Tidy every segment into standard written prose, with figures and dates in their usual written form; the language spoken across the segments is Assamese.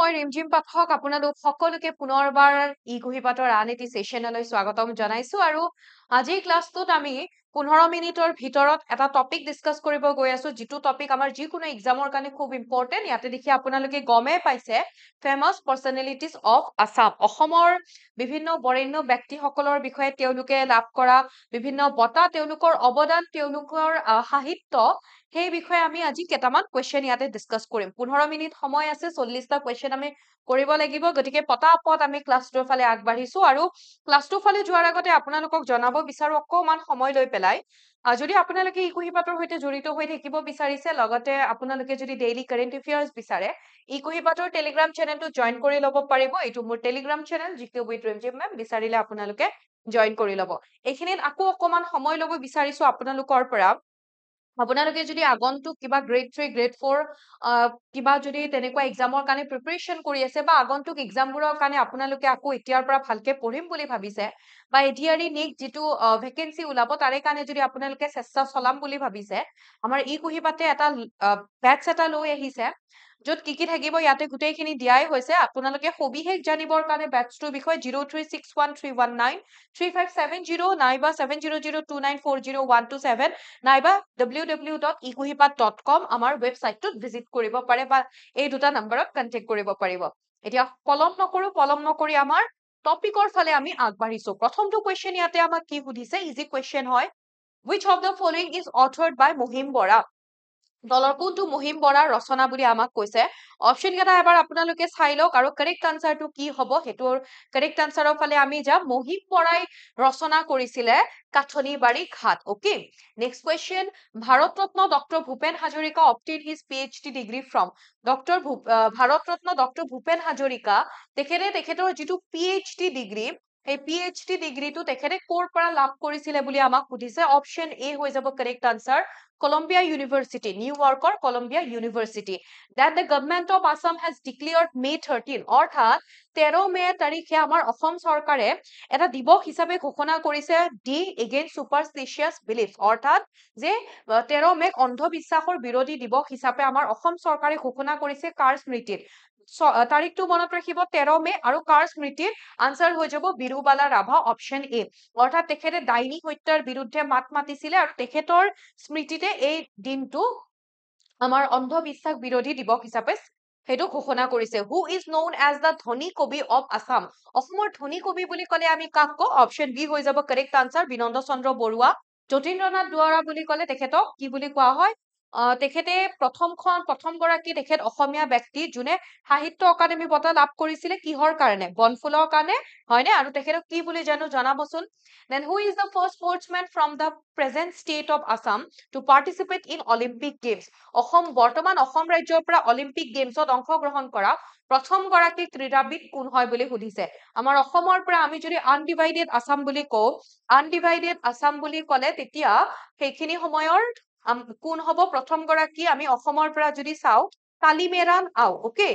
মই ৰিমঝিম পাঠক আপোনালোক সকলোকে পুনৰবাৰ ই কুহিপাতৰ আন এটি সেশনলৈ স্বাগতম জনাইছো আৰু আজিৰ ক্লাছটোত আমি 15 মিনিটৰ ভিতৰত এটা টপিক ডিসকাস কৰিব গৈ আছো যিটো টপিক আমাৰ যিকোনো এক্সামৰ কাৰণে খুব ইম্পৰ্টেন্ট ইয়াতে দেখি আপোনালোকে গমে পাইছে ফেমাস পাৰ্সনেলিটিজ অফ আসাম অসমৰ বিভিন্ন বৰেণ্য ব্যক্তিসকলৰ বিষয়ে তেওঁলোকে লাভ কৰা বিভিন্ন বঁটা তেওঁলোকৰ অৱদান তেওঁলোকৰ সাহিত্য সেই বিষয়ে আমি আজি কেইটামান কোৱেশ্চন ইয়াতে ডিসকাস কৰিম 15 মিনিট সময় আছে 40টা কোৱেশ্চন আমি কৰিব লাগিব গতিকে পটাপট আমি ক্লাছটোৰ ফালে আগবাঢ়িছো আৰু ক্লাছটোৰ ফালে যোৱাৰ আগতে আপোনালোকক জনাব বিচাৰো অকমান সময় লৈ পেলাই যদি আপোনালোকে ই কুহিপাতৰ সৈতে জড়িত হৈ থাকিব বিচাৰিছে লগতে আপোনালোকে যদি ডেইলি কাৰেন্ট এফেয়াৰ্স বিচাৰে ই কুহিপাতৰ টেলিগ্ৰাম চেনেলটো জয়েন কৰি ল'ব পাৰিব এইটো মোৰ টেলিগ্ৰাম চেনেল জিকে উইথ ৰিমঝিম মেম বিচাৰিলে আপোনালোকে জয়েন কৰি ল'ব এইখিনিত আকৌ অকমান সময় ল'ব বিচাৰিছো আপোনালোকৰ পৰা আপোনালোকে যদি আগন্তুক কিবা গ্ৰেড 3 গ্ৰেড 4 কিবা যদি তেনেকুৱা এক্সামৰ কাৰণে প্ৰিপাৰেচন কৰি আছে বা আগন্তুক এক্সামবোৰৰ কাৰণে আপোনালোকে আকৌ এতিয়াৰ পৰা ভালকে পঢ়িম বুলি ভাবিছে বা এডিআৰই নেক্সট যেটো ভ্যাকেন্সি ওলাব তাৰে কাৰণে যদি আপোনালোকে চেষ্টা চলাম বুলি ভাবিছে আমাৰ ই কুহিপাতে এটা বেটছ এটা লৈ আহিছে য'ত কি থাকিব ইয়াতে গুটেইখিনি দিয়াই হৈছে আপোনালোকে সবিশেষ জানিবৰ কাৰণে বেটছটোৰ বিষয়ে 0361319357 নাইবা 7002940127 নাইবা www.ikuhipat.com আমাৰ ৱেবসাইটটোত ভিজিট কৰিব পাৰে বা এই দুটা নম্বৰত কন্টাক্ট কৰিব পাৰিব এতিয়া পলম নকৰি আমাৰ টপিকৰ ফালে আমি আগবাঢ়িছো প্ৰথমটো কোৱেশ্চন ইয়াতে আমাক কি সুধিছে ইজি কোৱেশ্চন হয় which of the following is authored by Mahim Bora দলৰ কোনটো মহিম বৰাৰ ৰচনা বুলি আমাক কৈছে অপচন কেইটা এবাৰ আপোনালোকে চাই লওক আৰু কাৰেক্ট আনসাৰটো কি হ'ব হেতুৰ কাৰেক্ট আনসাৰৰ ফালে আমি যাম মহিম বৰাই ৰচনা কৰিছিলে কাঠনি বাৰী ঘাট okay next question Bharat Ratna doctor Bhupen Hazarika obtained his PhD degree from Bharat Ratna doctor Bhupen Hazarika তেখেতৰ যিটো PhD ডিগ্ৰী এই PhD ডিগ্ৰীটো তেখেতে ক'ৰ পৰা লাভ কৰিছিলে বুলি আমাক সুধিছে অপচন এ হৈ যাব correct answer Columbia University, New Yorker Columbia University. That the government of Assam has declared May 13. অৰ্থাৎ 13 মে তাৰিখে আমাৰ অসম চৰকাৰে এটা দিৱস হিচাপে ঘোষণা কৰিছে ডি এগেইনষ্ট সুপাৰষ্টিচিয়াছ বিলিফ অৰ্থাৎ যে 13 মে অন্ধবিশ্বাসৰ বিৰোধী দিৱস হিচাপে আমাৰ অসম চৰকাৰে ঘোষণা কৰিছে কাৰ স্মৃতিত তাৰিখটো মনত ৰাখিব 13 মে আৰু কাৰ স্মৃতিত আনসাৰ হৈ যাব বিৰুবালা ৰাভা অপচন এ অৰ্থাৎ তেখেতে ডাইনী হত্যাৰ বিৰুদ্ধে মাত মাতিছিলে আৰু তেখেতৰ স্মৃতিতে এই দিনটো আমাৰ অন্ধবিশ্বাস বিৰোধী দিৱস হিচাপে হেতু ঘোষণা কৰিছে হু ইজ নউন এজ দা ধনী কবি অফ আসাম অসমৰ ধনী কবি বুলি ক'লে আমি কাক কওঁ অপচন বি হৈ যাব কাৰেক্ট আনসাৰ বিনন্দ চন্দ্ৰ বৰুৱা যতীন্দ্ৰনাথ দুৱৰা বুলি ক'লে তেখেতক কি বুলি কোৱা হয় তেখেতে প্ৰথম গৰাকী তেখেত অসমীয়া ব্যক্তি যোনে সাহিত্য অকাডেমি বঁটা লাভ কৰিছিলে কিহৰ কাৰণে বনফুলৰ কাৰণে হয়নে আৰু তেখেতক কি বুলি জানো জনাবচোন then who is the first sportsman from the present state of Assam to participate in Olympic Games Assam বৰ্তমান অসম ৰাজ্যৰ পৰা অলিম্পিক গেমছত অংশগ্ৰহণ কৰা প্ৰথম গৰাকী ক্ৰীড়াবিদ কোন হয় বুলি সুধিছে আমাৰ অসমৰ পৰা আমি যদি আনডিভাইডেড আসাম বুলি কওঁ আনডিভাইডেড আসাম বুলি ক'লে তেতিয়া সেইখিনি সময়ৰ কোন হ'ব প্ৰথম গৰাকী আমি অসমৰ পৰা যদি চাওঁ কালিমেৰান আও ওকে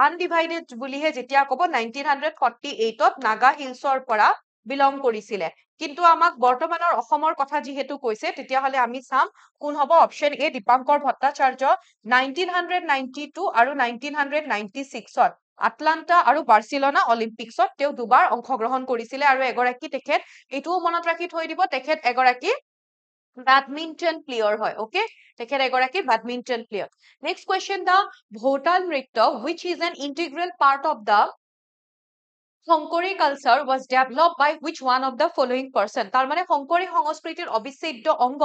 আনডিভাইডেড বুলিহে যেতিয়া ক'ব 1948ত নাগা হিলছৰ পৰা বিলং কৰিছিলে কিন্তু আমাক বৰ্তমানৰ অসমৰ কথা যিহেতু কৈছে তেতিয়াহলে আমি চাম কোন হ'ব অপচন এ দীপাংকৰ ভট্টাচাৰ্য 1992 আৰু 1996ত আটলান্টা আৰু বাৰ্চিলোনা অলিম্পিক্সত তেওঁ দুবাৰ অংশগ্ৰহণ কৰিছিলে আৰু এগৰাকী তেখেত এইটোও মনত ৰাখি থৈ দিব তেখেত এগৰাকী badminton player হয় okay তেখেত এগৰাকী badminton player next question the bhotal nritya which is an integral part of the Shankari culture was developed by which one of the following person তাৰ মানে শংকৰী সংস্কৃতিৰ অবিচ্ছেদ্য অংগ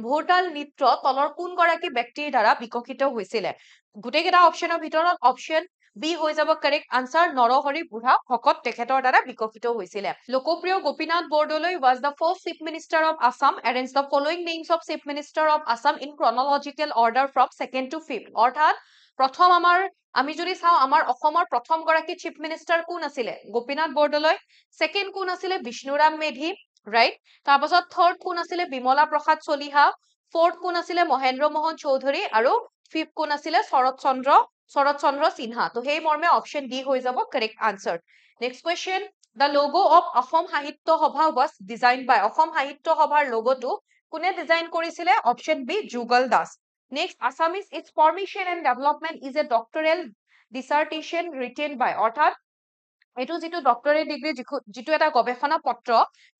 ভোটাল নৃত্য তলৰ কোন গৰাকী ব্যক্তিৰ দ্বাৰা বিকশিত হৈছিল গুটেই কেইটা অপচনৰ ভিতৰত অপচন বি হৈ যাব কাৰেক্ট আনসাৰ নৰহৰি বুঢ়া ভকত তেখেতৰ দ্বাৰা বিকশিত হৈছিল লোকপ্ৰিয় Gopinath Bordoloi was the first chief minister of Assam arrange the following names of chief minister of Assam in chronological order from second to fifth অৰ্থাৎ প্ৰথম আমাৰ আমি যদি চাও আমাৰ অসমৰ প্ৰথম গৰাকী চিফ মিনিষ্টাৰ কোন আছিলে গোপীনাথ বৰদলৈ সেকেন্ড কোন আছিলে বিষ্ণুৰাম মেধি ৰাইট তাৰপাছত থাৰ্ড কোন আছিলে বিমলা প্ৰসাদ চলিহা ফোৰ্থ কোন আছিলে মহেন্দ্ৰ মোহন চৌধুৰী আৰু ফিফথ কোন আছিলে শৰৎ চন্দ্ৰ সিনহা তো সেই মৰ্মে অপচন ডি হৈ যাব correct answer next question the logo of Assam সাহিত্য সভা was designed by অসম সাহিত্য সভাৰ লোগোটো কোনে ডিজাইন কৰিছিলে option B Jugal Das Next, Assamese its formation and development is a doctoral dissertation written by অৰ্থাৎ এইটো যিটো ডক্টৰেট ডিগ্ৰী যিটো এটা গৱেষণা পত্ৰ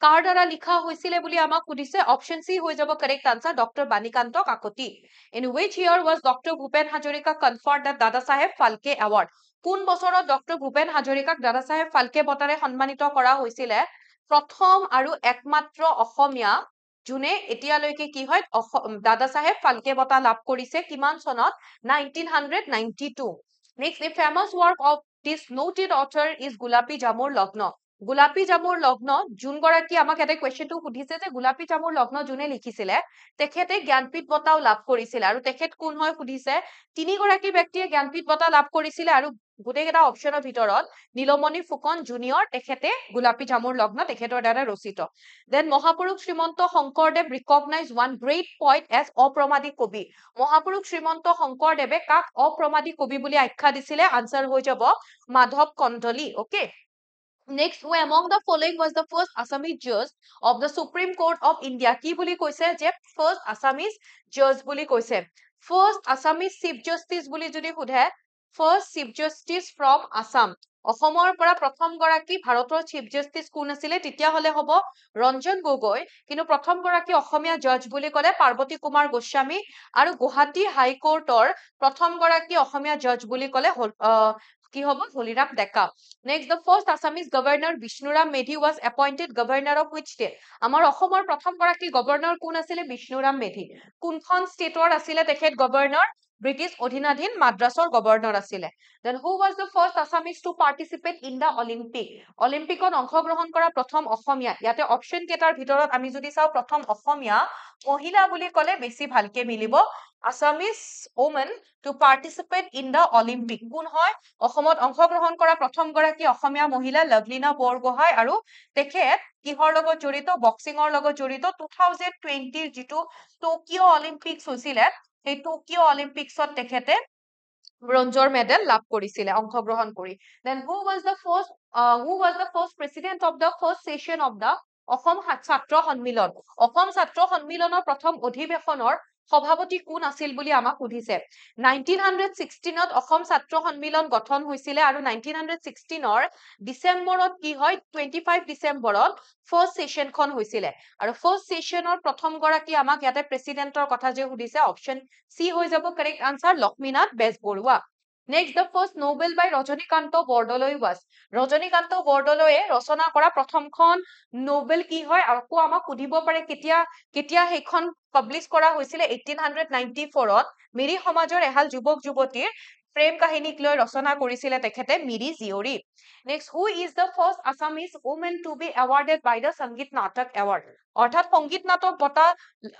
কাৰ দ্বাৰা লিখা হৈছিলে বুলি আমাক সুধিছে অপচন সি হৈ যাব correct answer doctor Banikanta Kakati in which year was doctor Bhupen Hazarika conferred the Dadasaheb Phalke award কোন বছৰত ডক্টৰ ভূপেন হাজৰিকাক দাদা চাহেব ফাল্কে বঁটাৰে সন্মানিত কৰা হৈছিলে প্ৰথম আৰু একমাত্ৰ অসমীয়া যোনে এতিয়ালৈকে কি হয় দাদা চাহেব ফাল্কে বঁটা লাভ কৰিছে কিমান চনত 1992 next the famous work of this noted author is Gulapi Jamur Lagna Gulapi Jamur Lagna যোন গৰাকী আমাক এটা কোৱেশ্চনটো সুধিছে যে গোলাপী জামুৰ লগ্ন যোনে লিখিছিলে তেখেতে জ্ঞানপীঠ বঁটাও লাভ কৰিছিল আৰু তেখেত কোন হয় সুধিছে তিনি গৰাকী ব্যক্তিয়ে জ্ঞানপীঠ বঁটা লাভ কৰিছিলে আৰু গোটেইকেইটা অপচনৰ ভিতৰত নীলমণি ফুকন জুনিয়ৰ তেখেতে গোলাপী জামুৰ লগ্ন তেখেতৰ দ্বাৰা ৰচিত then Mahapurush Srimanta Sankardev recognise one great poet as অপ্ৰমাদী কবি মহাপুৰুষ শ্ৰীমন্ত শংকৰদেৱে কাক অপ্ৰমাদী কবি বুলি আখ্যা দিছিলে আনসাৰ হৈ যাব Madhav Kandali okay Next, who among the following was the first Assamese judge of the Supreme Court of India? কি বুলি কৈছে যে first Assamese judge বুলি কৈছে first Assamese chief justice বুলি যদি সোধে first chief justice from Assam অসমৰ পৰা প্ৰথম গৰাকী ভাৰতৰ চিফ জাষ্টিস কোন আছিলে তেতিয়া হলে হ'ব ৰঞ্জন গগৈ কিন্তু প্ৰথম গৰাকী অসমীয়া জজ বুলি ক'লে পাৰ্বতী কুমাৰ গোস্বামী আৰু গুৱাহাটী হাইকোৰ্টৰ প্ৰথম গৰাকী অসমীয়া জজ বুলি ক'লে কি হ'ব হলিৰাম ডেকা next the first Assamese governor Vishnuram Medhi was appointed governor of which state আমাৰ অসমৰ প্ৰথম গৰাকী গভৰ্ণৰ কোন আছিলে বিষ্ণুৰাম মেধি কোনখন ষ্টেটৰ আছিলে তেখেত গভৰ্ণৰ ব্ৰিটিছ অধীনাধীন মাদ্ৰাছৰ গভৰ্ণৰ আছিলে then who was the first Assamese to participate in the Olympic অলিম্পিকত অংশগ্ৰহণ কৰা প্ৰথম অসমীয়া ইয়াতে অপচন কেটাৰ ভিতৰত আমি যদি চাও প্ৰথম অসমীয়া মহিলা বুলি ক'লে বেছি ভালকে মিলিব Assamese woman to participate in the Olympic কোন হয় অসমত অংশগ্ৰহণ কৰা প্ৰথম গৰাকী অসমীয়া মহিলা লভলিনা বৰগোহাঁই আৰু তেখেত কিহৰ লগত জড়িত বক্সিংৰ লগত জড়িত 2020 যিটো টকিঅ অলিম্পিক্স হৈছিলে সেই টকিঅ অলিম্পিক্সত তেখেতে ব্ৰঞ্জৰ মেডেল লাভ কৰিছিলে অংশগ্ৰহণ কৰি then who was the first president of the first session of the Assam ছাত্ৰ সন্মিলন অসম ছাত্ৰ সন্মিলনৰ প্ৰথম অধিৱেশনৰ সভাপতি কোন আছিল বুলি আমাক সুধিছে 1916ত অসম ছাত্ৰ সন্মিলন গঠন হৈছিলে আৰু 1916ৰ ডিসেম্বৰত কি হয় 25 ডিসেম্বৰত ফাৰ্স্ট সেশনখন হৈছিলে আৰু ফাৰ্স্ট সেশনৰ প্ৰথম গৰাকী আমাক ইয়াতে প্ৰেসিডেন্টৰ কথা যে সুধিছে অপচন সি হৈ যাব correct answer Lakshminath Bezbaroa Next, the first Nobel by Rajanikanto Bordoloi was Rajanikanto Bordoloi ৰচনা কৰা প্ৰথমখন নোবেল কি হয় আকৌ আমাক সুধিব পাৰে কেতিয়া সেইখন পাবলিশ কৰা হৈছিলে 1894ত মিৰি সমাজৰ এহাল যুৱক যুৱতীৰ প্ৰেম কাহিনীক লৈ ৰচনা কৰিছিলে তেখেতে মিৰি জিয়ৰী Next, who is the first Assamese woman to be awarded by the Sangeet Natak Award অৰ্থাৎ সংগীত নাটক বঁটা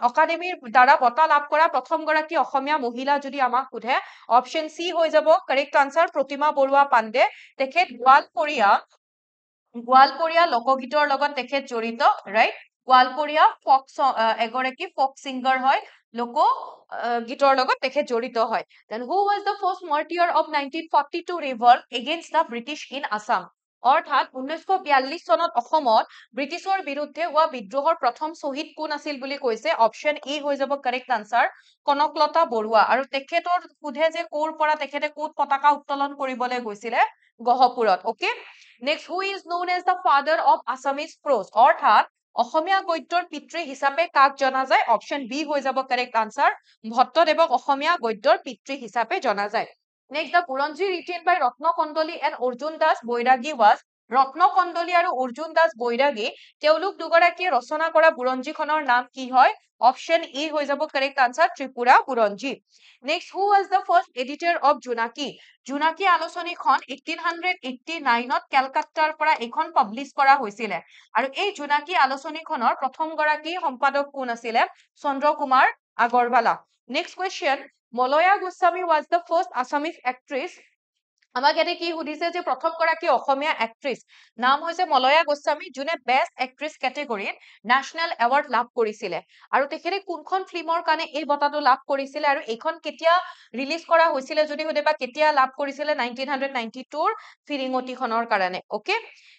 একাডেমীৰ দ্বাৰা বঁটা লাভ কৰা প্ৰথম গৰাকী অসমীয়া মহিলা যদি আমাক সোধে অপচন সি হৈ যাব কাৰেক্ট আনসাৰ প্ৰতিমা বৰুৱা পাণ্ডে তেখেত গোৱালপৰীয়া লোকগীতৰ লগত তেখেত জড়িত ৰাইট গোৱালপৰীয়া ফক এগৰাকী ফক সিংগাৰ হয় লোক গীতৰ লগত তেখেত জড়িত হয় then who was the first martyr of 1942 revolt against the British in Assam অৰ্থাৎ 1942 চনত অসমত ব্ৰিটিছৰ বিৰুদ্ধে হোৱা বিদ্ৰোহৰ প্ৰথম শহীদ কোন আছিল বুলি কৈছে অপচন ই হৈ যাব কাৰেক্ট আনসাৰ কনকলতা বৰুৱা আৰু তেখেতৰ সুধে যে কোৰ পৰা তেখেতে কোট পতাকা উত্তোলন কৰিবলৈ গৈছিলে গহপুৰত okay next who is known as the father of Assamese prose অৰ্থাৎ অসমীয়া গদ্যৰ পিতৃ হিচাপে কাক জনা যায় অপচন বি হৈ যাব কাৰেক্ট আনসাৰ ভট্টদেৱক অসমীয়া গদ্যৰ পিতৃ হিচাপে জনা যায় নেক্সট the বুৰঞ্জী written by Ratna Kondoli and Arjun Das Boiragi was ৰত্ন কন্দলি আৰু অৰ্জুন দাস বৈৰাগী তেওঁলোক দুগৰাকীয়ে ৰচনা কৰা বুৰঞ্জীখনৰ নাম কি হয় অপচন ই হৈ যাব correct answer Tripura Buranji next who was the first editor of Jonaki আলোচনীখন 1889ত কেলকাতাৰ পৰা এখন পাবলিশ কৰা হৈছিলে আৰু এই জোনাকী আলোচনীখনৰ প্ৰথম গৰাকী সম্পাদক কোন আছিলে Chandra Kumar Agarwala next question Malaya Goswami was the first Assamese actress আমাক ইয়াতে কি সুধিছে যে প্ৰথম গৰাকী অসমীয়া এক্ট্ৰেছ নাম হৈছে মলয়া গোস্বামী যোনে বেষ্ট এক্ট্ৰেছ কেটেগৰীত নেশ্যনেল এৱাৰ্ড লাভ কৰিছিলে আৰু তেখেতে কোনখন ফিল্মৰ কাৰণে এই বঁটাটো লাভ কৰিছিলে আৰু এইখন কেতিয়া ৰিলিজ কৰা হৈছিলে যদি সুধে বা কেতিয়া লাভ কৰিছিলে 1992ৰ ফিৰিঙতিখনৰ কাৰণে okay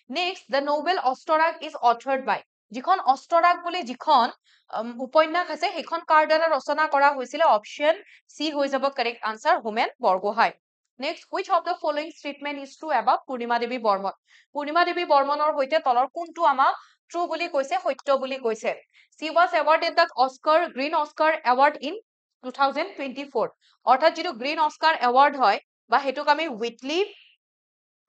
next the novel Ashtarag is authored by যিখন অষ্টৰাগ বুলি যিখন উপন্যাস আছে সেইখন কাৰ দ্বাৰা ৰচনা কৰা হৈছিলে অপচন সি হৈ যাব correct answer Homen Borgohain Next, which of the following statement is true about Purnima Devi Bormon? Purnima Devi Bormonor hoite tolor kuntu ama true বুলি কৈছে সত্য বুলি কৈছে She was awarded the Green Oscar Award in 2024 অৰ্থাৎ যেটো Green Oscar Award হয় বা হেতুক আমি Whitley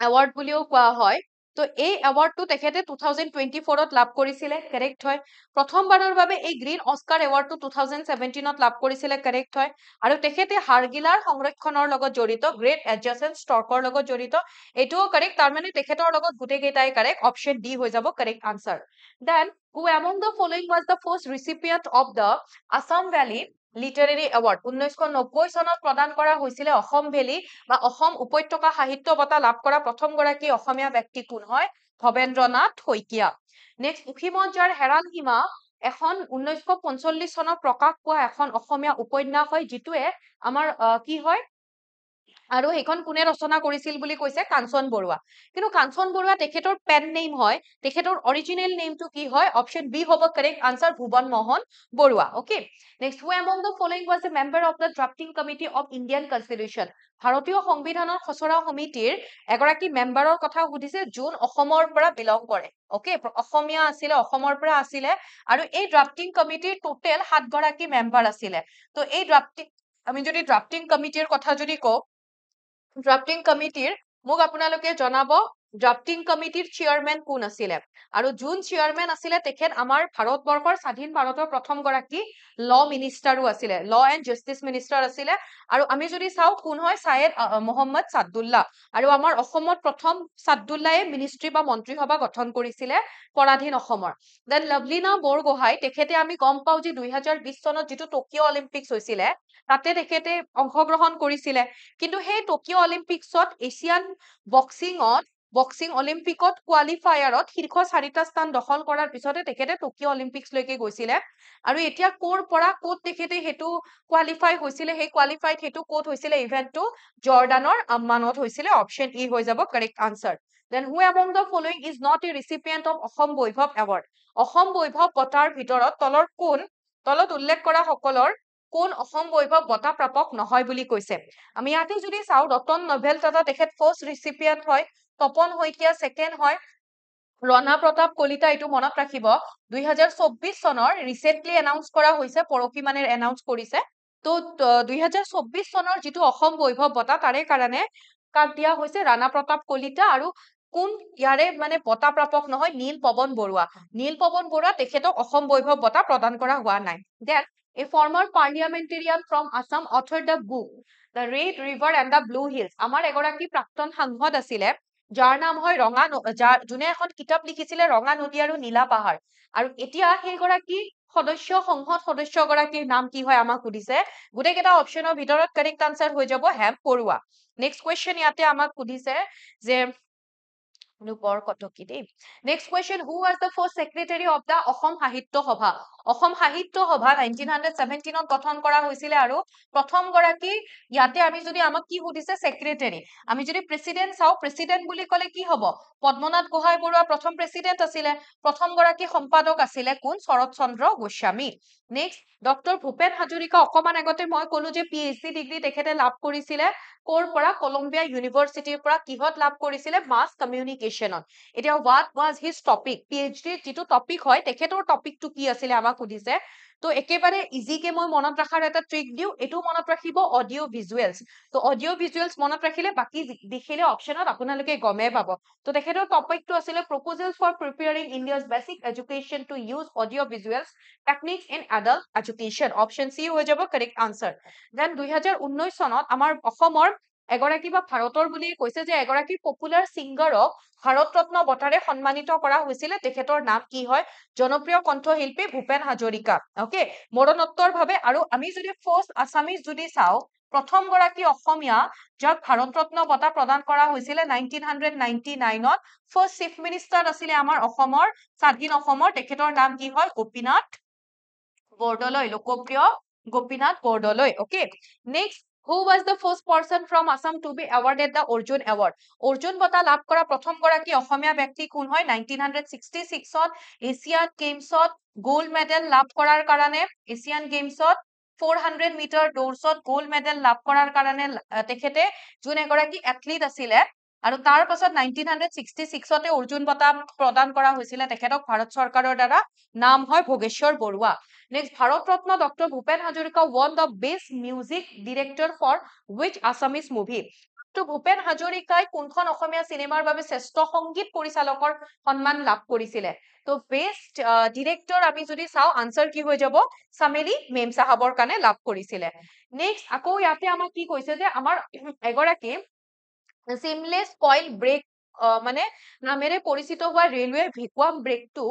Award বুলিও কোৱা হয় তো এই এৱাৰ্ডটো তেখেতে 2024 ত লাভ কৰিছিলে কাৰেক্ট হয় প্ৰথমবাৰৰ বাবে এই গ্ৰীণ অস্কাৰ এৱাৰ্ডটো 2017 ত লাভ কৰিছিলে কাৰেক্ট হয় আৰু তেখেতে হাৰগিলাৰ সংৰক্ষণৰ লগত জড়িত গ্ৰেট এডজাসেন্ট ষ্টকৰ লগত জড়িত এটোও কাৰেক্ট তাৰ মানে তেখেতৰ লগত গুটে কেইটাই কাৰেক্ট অপচন ডি হৈ যাব correct answer then who among the following was the first recipient of the Assam Valley literary award 1990 সনত প্ৰদান কৰা হৈছিল অসম ভেলি বা অসম উপত্যকা সাহিত্য বঁটা লাভ কৰা প্ৰথম গৰাকী অসমীয়া ব্যক্তি কোন হয় ভবেন্দ্ৰনাথ শইকীয়া নেক্সট উখিমঞ্জাৰ হেৰাল সীমা এখন 1945 চনত প্ৰকাশ পোৱা এখন অসমীয়া উপন্যাস হয় যিটোৱে আমাৰ কি হয় আৰু এইখন কোনে ৰচনা কৰিছিল বুলি কৈছে কাঞ্চন বৰুৱা কিন্তু কাঞ্চন বৰুৱা তেখেতৰ পেন নেম হয় তেখেতৰ অৰিজিনেল নেমটো কি হয় অপচন বি হ'ব correct answer Bhuban Mohan Baruah okay next who among the following was a member of the drafting committee of Indian constitution ভাৰতীয় সংবিধানৰ খচৰা সমিতিৰ এগৰাকী মেম্বাৰৰ কথা সুধিছে যোন অসমৰ পৰা বিলং কৰে ওকে অসমীয়া আছিলে অসমৰ পৰা আছিলে আৰু এই ড্ৰাফটিং কমিটিৰ টোটেল 7 গৰাকী মেম্বাৰ আছিলে তো এই ড্ৰাফটিং আমি যদি ড্ৰাফটিং কমিটিৰ কথা যদি কওঁ ড্ৰাফটিং কমিটিৰ মোক আপোনালোকে জনাব ড্ৰাফটিং কমিটিৰ চেয়াৰম্যান কোন আছিলে আৰু যোন চেয়াৰম্যান আছিলে তেখেত আমাৰ ভাৰতবৰ্ষৰ স্বাধীন ভাৰতৰ প্ৰথম গৰাকী ল মিনিষ্টাৰো আছিলে ল এণ্ড জাষ্টিস মিনিষ্টাৰ আছিলে আৰু আমি যদি চাও কোন হয় সায়েদ মোহাম্মদ সাদুল্লাহ আৰু আমাৰ অসমত প্ৰথম সাদুল্লাহে মিনিষ্ট্ৰি বা মন্ত্ৰীসভা গঠন কৰিছিলে পৰাধীন অসমৰ দেন লভলিনা বৰগোহাঁই তেখেতে আমি গম পাও যে 2020 চনত যেটো টকিঅ অলিম্পিক্স হৈছিলে তাতে তেখেতে অংশগ্ৰহণ কৰিছিলে কিন্তু সেই টকিঅ অলিম্পিক্সত এছিয়ান বক্সিং অলিম্পিকত কোৱালিফায়াৰত শীৰ্ষ 4টা স্থান দখল কৰাৰ পিছতে তেখেতে টকিঅ অলিম্পিক্স লৈকে গৈছিলে আৰু এতিয়া কোৰ পৰা কোত তেখেতে হেতু কোৱালিফাই হৈছিলে সেই কোৱালিফাইড হেতু কোত হৈছিলে ইভেন্টটো জৰ্ডানৰ আম্মানত হৈছিলে অপচন ই হৈ যাব correct answer then who among the following is not a recipient of Asom Baibhav award Asom Baibhav বঁটাৰ ভিতৰত তলত উল্লেখ কৰা সকলৰ কোন অসম বৈভৱ বঁটা প্ৰাপক নহয় বুলি কৈছে আমি ইয়াতে যদি চাও ৰতন নভেল টাটা তেখেত ফাৰ্স্ট ৰিচিপিয়েন্ট হয় তপন শইকীয়া সেকেন্ড হয় ৰনা প্ৰতাপ কলিতা এটো মনত ৰাখিব 2024 চনৰ ৰিসেন্টলি এনাউন্স কৰা হৈছে পৰকি মানে এনাউন্স কৰিছে তো 2024 চনৰ যেটো অসম বৈভৱ বঁটা তাৰে কাৰণে কাক দিয়া হৈছে ৰাণা প্ৰতাপ কলিতা আৰু কোন ইয়াৰে মানে বঁটা প্ৰাপক নহয় নীল পৱন বৰুৱা তেখেতক অসম বৈভৱ বঁটা প্ৰদান কৰা হোৱা নাই then a former parliamentarian from Assam authored the book The Red River and the Blue Hills আমাৰ এগৰাকী প্ৰাক্তন সাংসদ আছিলে যাৰ নাম হয় যোনে এখন কিতাপ লিখিছিলে ৰঙা নদী আৰু নীলা পাহাৰ আৰু এতিয়া সেই গৰাকী সংসদ সদস্য গৰাকীৰ নাম কি হয় আমাক সুধিছে গুটে কেটা অপচনৰ ভিতৰত কাৰেক্ট আনসাৰ হৈ যাব হেম পৰুৱা নেক্সট কোৱেশ্চন ইয়াতে আমাক সুধিছে যে Next question, who was the first secretary of the Assam সাহিত্য সভা? অসম সাহিত্য সভা 1917 ত গঠন কৰা হৈছিলে আৰু প্ৰথম গৰাকী ইয়াতে আমি যদি আমাক কি সুধিছে সেক্ৰেটাৰী আমি যদি প্ৰেসিডেন্ট চাও প্ৰেসিডেন্ট বুলি কলে কি হ'ব পদ্মনাথ গোহাঁই বৰুৱা প্ৰথম প্ৰেসিডেন্ট আছিলে প্ৰথম গৰাকী সম্পাদক আছিলে কোন শৰৎ চন্দ্ৰ গোস্বামী নেক্সট ডক্টৰ ভূপেন হাজৰিকা অকমান আগতে মই কলো যে পিএইচডি ডিগ্ৰী তেখেতে লাভ কৰিছিলে কোৰ পৰা কলম্বিয়া ইউনিভাৰ্চিটিৰ পৰা কিহত লাভ কৰিছিলে মাস কমিউনিকেশনত এতিয়া what was his topic PhD যেটো টপিক হয় তেখেতৰ টপিকটো কি আছিল আমাক সুধিছে তো একেবাৰে ইজিকে মই মনত ৰাখাৰ এটা ট্ৰিক দিও এটো মনত ৰাখিব অডিও ভিজুৱেলছ তো অডিও ভিজুৱেলছ মনত ৰাখিলে বাকি দেখিলে অপচনত আপোনালোকে গমে পাব তো তেখেতৰ টপিকটো আছিল proposals for preparing India's basic education to use audio visuals techniques in adult education option C হৈ যাব correct answer then 2019 চনত আমাৰ অসমৰ এগৰাকী বা ভাৰতৰ বুলি কৈছে যে এগৰাকী পপুলাৰ সিংগাৰক ভাৰত ৰত্ন বঁটাৰে সন্মানিত কৰা হৈছিল তেখেতৰ নাম কি হয় জনপ্ৰিয় কণ্ঠশিল্পী ভূপেন হাজৰিকা ওকে মৰণোত্তৰ ভাবে আৰু আমি যদি ফাৰ্স্ট আসামিজ যদি চাও প্ৰথম গৰাকী অসমীয়া যাক ভাৰত ৰত্ন বঁটা প্ৰদান কৰা হৈছিল 1999 ত ফাৰ্স্ট চিফ মিনিষ্টাৰ আছিল আমাৰ অসমৰ স্বাধীন অসমৰ তেখেতৰ নাম কি হয় Gopinath Bordoloi Lokapriya Gopinath Bordoloi okay next Who was the first person from Assam to be awarded the Arjun Award? Arjun বঁটা লাভ কৰা প্ৰথম গৰাকী অসমীয়া ব্যক্তি কোন হয় 1966 ত এছিয়ান গেমছত গোল্ড মেডেল লাভ কৰাৰ কাৰণে এছিয়ান গেমছত 400 মিটাৰ দৌৰছত গোল্ড মেডেল লাভ কৰাৰ কাৰণে তেখেতে যোন এগৰাকী এথলিট আছিলে আৰু তাৰ পাছত 1966তে অৰ্জুন বঁটা প্ৰদান কৰা হৈছিলে তেখেতক ভাৰত চৰকাৰৰ দ্বাৰা নাম হয় Bhogeswar Baruah next Bharat Ratna doctor Bhupen Hazarika won the best music director for which Assamese movie তো ভূপেন হাজৰিকাই কোনখন অসমীয়া চিনেমাৰ বাবে শ্ৰেষ্ঠ সংগীত পৰিচালকৰ সন্মান লাভ কৰিছিলে তো বেষ্ট ডিৰেক্টৰ আমি যদি চাও আনসাৰ কি হৈ যাব চামেলি মেম সাহাবৰ কাৰণে লাভ কৰিছিলে নেক্সট আকৌ ইয়াতে আমাক কি কৈছে যে আমাৰ এগৰাকী সিমলেস কইল ব্ৰেক মানে নামেৰে পৰিচিত হোৱা ৰেলৱে ভেকুৱাম ব্ৰেকটো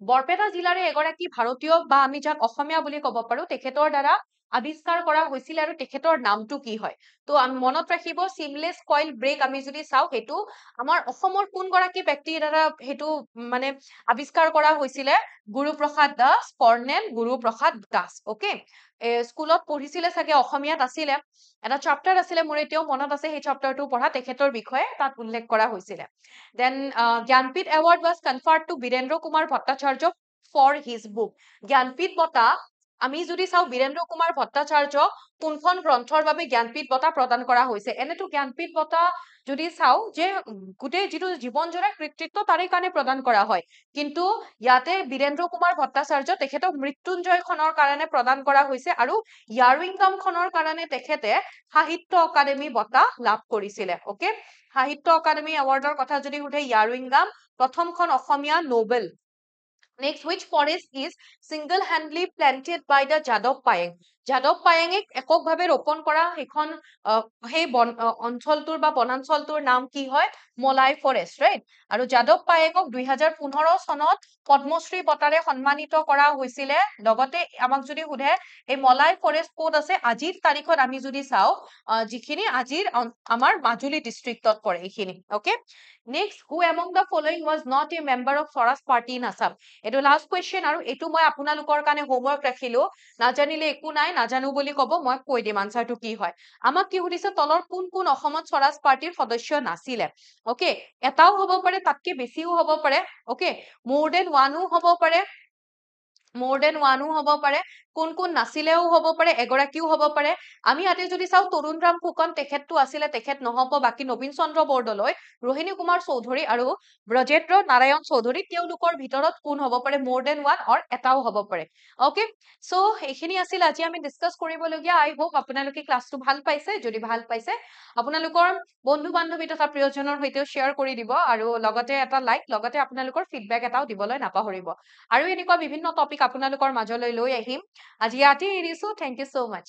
বৰপেটা জিলাৰে এগৰাকী ভাৰতীয় বা আমি যাক অসমীয়া বুলি ক'ব পাৰো তেখেতৰ দ্বাৰা আৱিষ্কাৰ কৰা হৈছিল আৰু তেখেতৰ নামটো কি হয় তো আমি মনত ৰাখিব সিমলেস কইল ব্ৰেক আমি যদি চাও হেতু আমাৰ অসমৰ কোন গৰাকী ব্যক্তিৰ দ্বাৰা হেতু মানে আৱিষ্কাৰ কৰা হৈছিলে গুৰুপ্ৰসাদ দাস কৰ্ণেল গুৰুপ্ৰসাদ দাস ওকে স্কুলত পঢ়িছিলে চাগে অসমীয়াত আছিলে এটা চেপ্টাৰ আছিলে মোৰ এতিয়াও মনত আছে সেই চেপ্টাৰটো পঢ়া তেখেতৰ বিষয়ে তাত উল্লেখ কৰা হৈছিলে then Jnanpith award was conferred to Birendra Kumar Bhattacharya for his book Jnanpith বঁটা আমি যদি চাও বীৰেন্দ্ৰ কুমাৰ ভট্টাচাৰ্য কোনখন গ্ৰন্থৰ বাবে জ্ঞানপীঠ বঁটা প্ৰদান কৰা হৈছে এনেতো জ্ঞানপীঠ বঁটা যদি চাও যে গোটেই যিটো জীৱন জোৰা কৃতিত্ব তাৰে কাৰণে প্ৰদান কৰা হয় কিন্তু ইয়াতে বীৰেন্দ্ৰ কুমাৰ ভট্টাচাৰ্য তেখেতক মৃত্যুঞ্জয় খনৰ কাৰণে প্ৰদান কৰা হৈছে আৰু ইয়াৰউইংগাম খনৰ কাৰণে তেখেতে সাহিত্য অকাডেমি বঁটা লাভ কৰিছিলে ওকে সাহিত্য অকাডেমি এৱাৰ্ডৰ কথা যদি উঠে ইয়াৰউইংগাম প্ৰথমখন অসমীয়া Nobel Next, which forest is single-handedly planted by the Jadov Payeng? Jadov Payeng এককভাৱে ৰোপণ কৰা সেইখন সেই অঞ্চলটোৰ বা বনাঞ্চলটোৰ নাম কি হয় মলাই ফৰেষ্ট ৰাইট আৰু যাদৱ পায়েঙক 2015 চনত পদ্মশ্ৰী বঁটাৰে সন্মানিত কৰা হৈছিলে লগতে আমাক যদি সোধে এই মলাই ফৰেষ্ট ক'ত আছে আজিৰ তাৰিখত আমি যদি চাও যিখিনি আজিৰ আমাৰ মাজুলী ডিস্ট্ৰিক্টত পৰে এইখিনি okay next who among the following was not a member of Swaraj Party in Assam এটো লাষ্ট কোৱেশ্চন আৰু এটো মই আপোনালোকৰ কাৰণে হোমৱৰ্ক ৰাখিলো নাজানিলে একো নাই নাজানো বুলি কব মই কৈ দিম আনসাৰটো কি হয় আমাক কি সুধিছে তলৰ কোন কোন অসমত স্বৰাজ পাৰ্টিৰ সদস্য নাছিলে ওকে এটাও হ'ব পাৰে তাতকে বেছিও হ'ব পাৰে ওকে more than one হ'ব পাৰে more than one হ'ব পাৰে কোন কোন নাছিলেও হ'ব পাৰে এগৰাকীও হ'ব পাৰে আমি ইয়াতে যদি চাও তৰুণ ৰাম ফুকন তেখেতটো আছিলে তেখেত নহব বাকি নবীন চন্দ্ৰ বৰদলৈ रोहिणी कुमार चौधरी আৰু ব্ৰজেন্দ্ৰ নাৰায়ণ চৌধুৰী তেওঁলোকৰ ভিতৰত কোন হ'ব পাৰে more than one or এটাও হ'ব পাৰে ওকে সো এইখিনি আছিল আজি আমি ডিসকাস কৰিবলগীয়া আই হোপ আপোনালোকে ক্লাসটো ভাল পাইছে যদি ভাল পাইছে আপোনালোকৰ বন্ধু বান্ধৱী তথা প্ৰিয়জনৰ সৈতে শেয়াৰ কৰি দিব আৰু লগতে এটা লাইক লগতে আপোনালোকৰ ফিডব্যাক এটাও দিবলৈ নাপাহৰিব আৰু এনেকুৱা বিভিন্ন টপিক আপোনালোকৰ মাজলৈ লৈ আহিম আজি ইয়াতে এৰিছো থ্যাংক ইউ সো মাচ